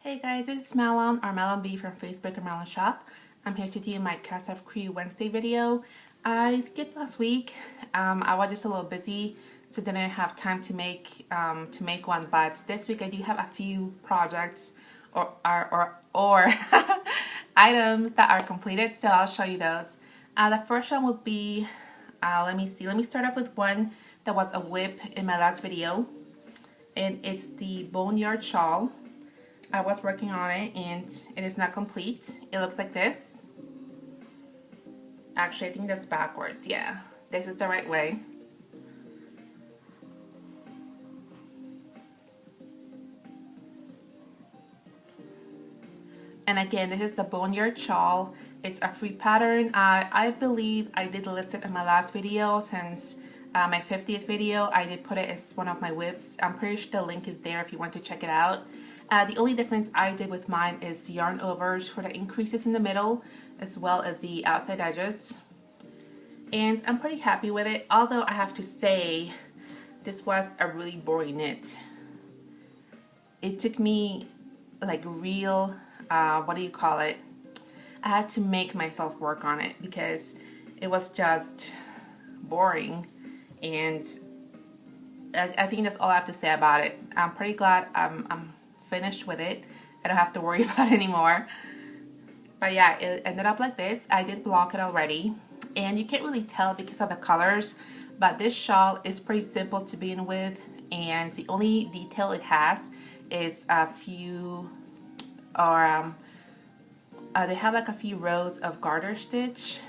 Hey guys, this is Malonb or Malonb from Facebook or Malonb Shop. I'm here to do my Cast of Crew Wednesday video. I skipped last week. I was just a little busy, so didn't have time to make one. But this week I do have a few projects or items that are completed, so I'll show you those. The first one will be let me start off with one that was a whip in my last video, and it's the Boneyard shawl. I was working on it and it is not complete. It looks like this. Actually, I think that's backwards. Yeah, this is the right way. And again, this is the Boneyard shawl. It's a free pattern. I believe I did list it in my last video. Since my 50th video, I did put it as one of my whips. I'm pretty sure the link is there if you want to check it out. The only difference I did with mine is yarn overs for the increases in the middle as well as the outside edges. And I'm pretty happy with it, although I have to say this was a really boring knit. It took me like real, what do you call it? I had to make myself work on it because it was just boring, and I think that's all I have to say about it. I'm pretty glad I'm finished with it. I don't have to worry about it anymore. But yeah, it ended up like this. I did block it already, and you can't really tell because of the colors, but this shawl is pretty simple to begin with, and the only detail it has is a few, or they have like a few rows of garter stitch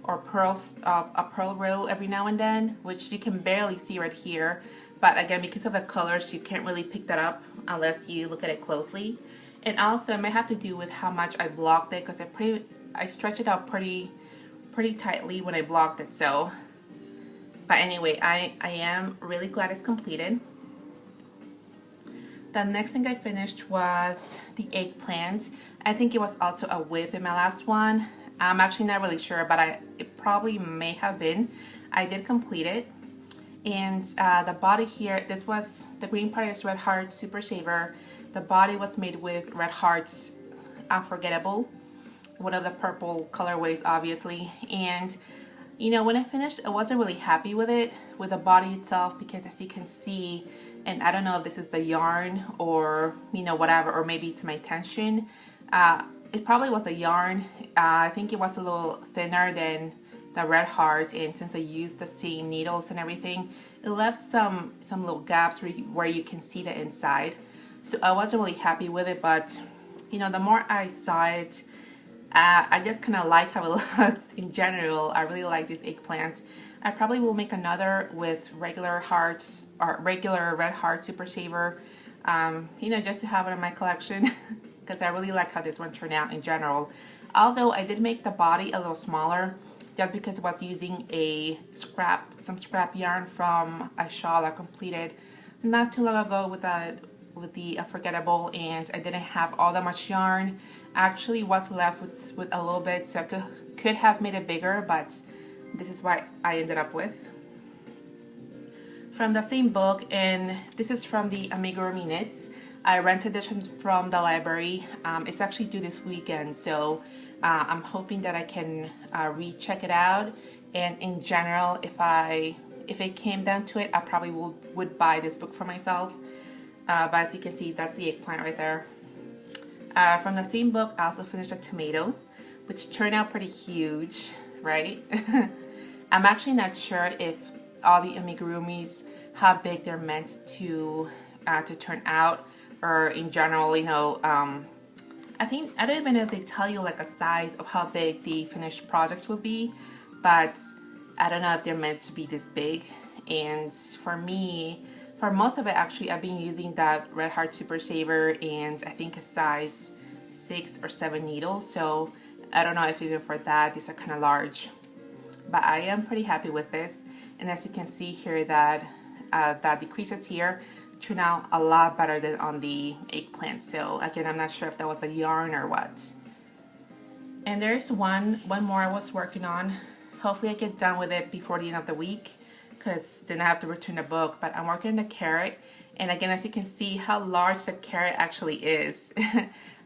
or pearls, a pearl row every now and then, which you can barely see right here. But again, because of the colors, you can't really pick that up unless you look at it closely. And also, it may have to do with how much I blocked it, because I stretched it out pretty tightly when I blocked it. So, but anyway, I am really glad it's completed. The next thing I finished was the eggplant. I think it was also a whip in my last one. I'm actually not really sure, but it probably may have been. I did complete it. And the body here, this was, the green part is Red Heart Super Saver. The body was made with Red Heart's Unforgettable, one of the purple colorways, obviously. And you know, when I finished, I wasn't really happy with it, with the body itself, because as you can see, and I don't know if this is the yarn or, you know, whatever, or maybe it's my tension. It probably was the yarn. I think it was a little thinner than the Red Heart, and since I used the same needles and everything, it left some little gaps where you can see the inside. So I wasn't really happy with it, but you know, the more I saw it, I just kind of like how it looks in general. I really like this eggplant. I probably will make another with regular hearts or regular Red Heart Super Saver, you know, just to have it in my collection because I really like how this one turned out in general. Although I did make the body a little smaller, just because I was using some scrap yarn from a shawl I completed not too long ago with the Unforgettable, and I didn't have all that much yarn. I actually was left with a little bit, so I could have made it bigger, but this is what I ended up with. From the same book, and this is from the Amigurumi Knits. I rented this from the library. It's actually due this weekend, so I'm hoping that I can recheck it out. And in general, if it came down to it, I probably would buy this book for myself. But as you can see, that's the eggplant right there. From the same book, I also finished a tomato, which turned out pretty huge, right? I'm actually not sure if all the amigurumis, how big they're meant to turn out, or in general, you know, I don't even know if they tell you like a size of how big the finished projects will be, but I don't know if they're meant to be this big. And for me, for most of it, actually, I've been using that Red Heart Super Saver, and I think a size 6 or 7 needles. So I don't know if even for that, these are kind of large. But I am pretty happy with this. And as you can see here, that the creases here turn out a lot better than on the eggplant. So again, I'm not sure if that was the yarn or what. And there's one more I was working on. Hopefully I get done with it before the end of the week, because then I have to return the book. But I'm working on the carrot, and again, as you can see how large the carrot actually is.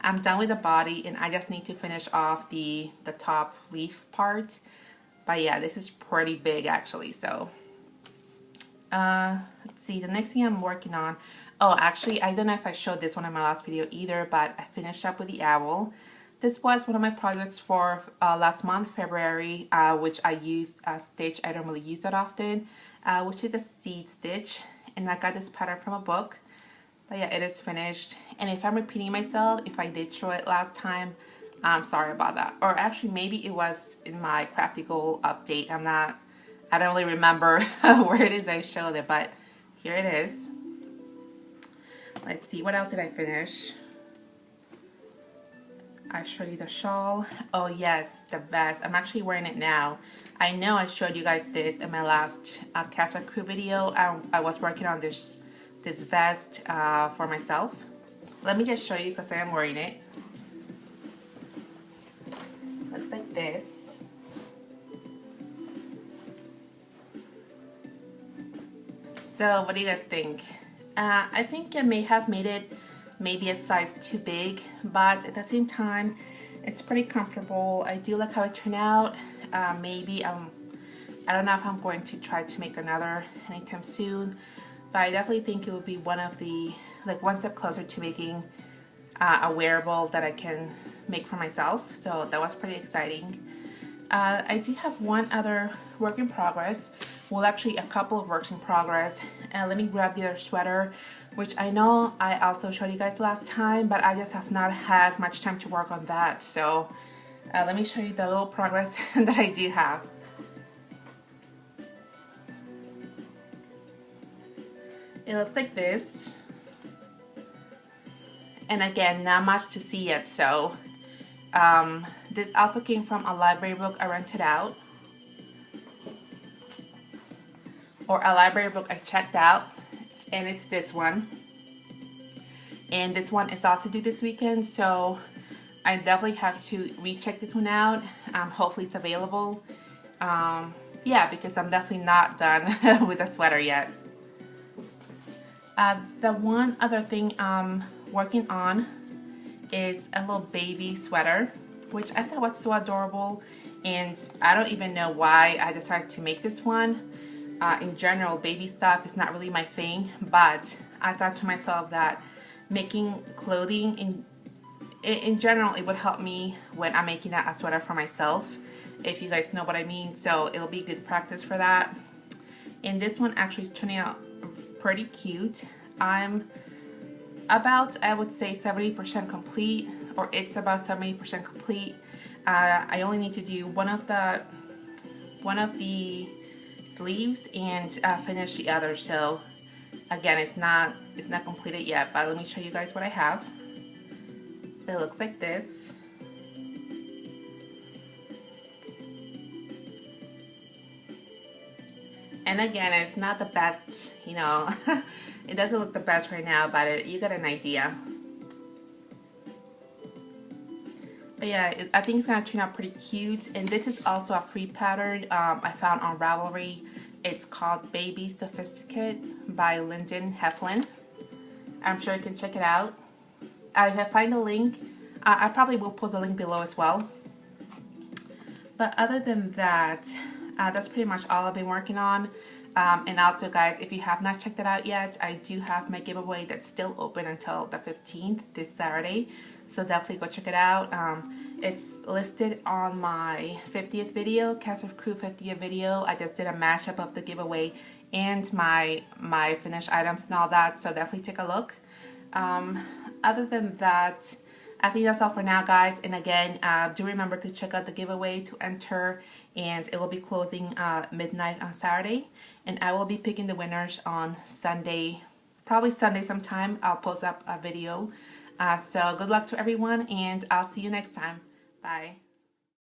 I'm done with the body, and I just need to finish off the top leaf part. But yeah, this is pretty big actually. So let's see, the next thing I'm working on, oh actually I don't know if I showed this one in my last video either, but I finished up with the owl. This was one of my projects for last month, February, which I used a stitch I don't really use that often, which is a seed stitch, and I got this pattern from a book. But yeah, it is finished, and if I'm repeating myself, if I did show it last time, I'm sorry about that. Or actually maybe it was in my Crafty Goal update. I don't really remember where it is I showed it, but here it is. Let's see, what else did I finish? I showed you the shawl. Oh yes, the vest. I'm actually wearing it now. I know I showed you guys this in my last Casa Crew video. I was working on this vest for myself. Let me just show you because I am wearing it. Looks like this. So what do you guys think? I think I may have made it maybe a size too big, but at the same time it's pretty comfortable. I do like how it turned out. Maybe I don't know if I'm going to try to make another anytime soon, but I definitely think it would be one of the, like, one step closer to making a wearable that I can make for myself. So that was pretty exciting. I do have one other work in progress. Well, actually a couple of works in progress. Let me grab the other sweater, which I know I also showed you guys last time, but I just have not had much time to work on that. So let me show you the little progress that I do have. It looks like this. And again, not much to see yet, so this also came from a library book I rented out, or a library book I checked out, and it's this one. And this one is also due this weekend, so I definitely have to recheck this one out. Hopefully it's available. Yeah, because I'm definitely not done with the sweater yet. The one other thing I'm working on is a little baby sweater, which I thought was so adorable, and I don't even know why I decided to make this one. In general, baby stuff is not really my thing, but I thought to myself that making clothing in general, it would help me when I'm making a sweater for myself, if you guys know what I mean. So it'll be good practice for that. And this one actually is turning out pretty cute. I'm about, I would say, 70% complete, or it's about 70% complete. I only need to do one of the sleeves and finish the other. So again, it's not completed yet, but let me show you guys what I have. It looks like this. And again, it's not the best, you know, it doesn't look the best right now, but you get an idea. But yeah, I think it's gonna turn out pretty cute. And this is also a free pattern I found on Ravelry. It's called Baby Sophisticate by Lyndon Heflin. I'm sure you can check it out. If I find the link, I probably will post a link below as well. But other than that, that's pretty much all I've been working on. And also, guys, if you have not checked it out yet, I do have my giveaway that's still open until the 15th, this Saturday. So definitely go check it out. It's listed on my 50th video, Cast of Crew 50th video. I just did a mashup of the giveaway and my finished items and all that. So definitely take a look. Other than that, I think that's all for now, guys. And again, do remember to check out the giveaway to enter, and it will be closing midnight on Saturday, and I will be picking the winners on Sunday, probably Sunday sometime. I'll post up a video. So good luck to everyone, and I'll see you next time. Bye.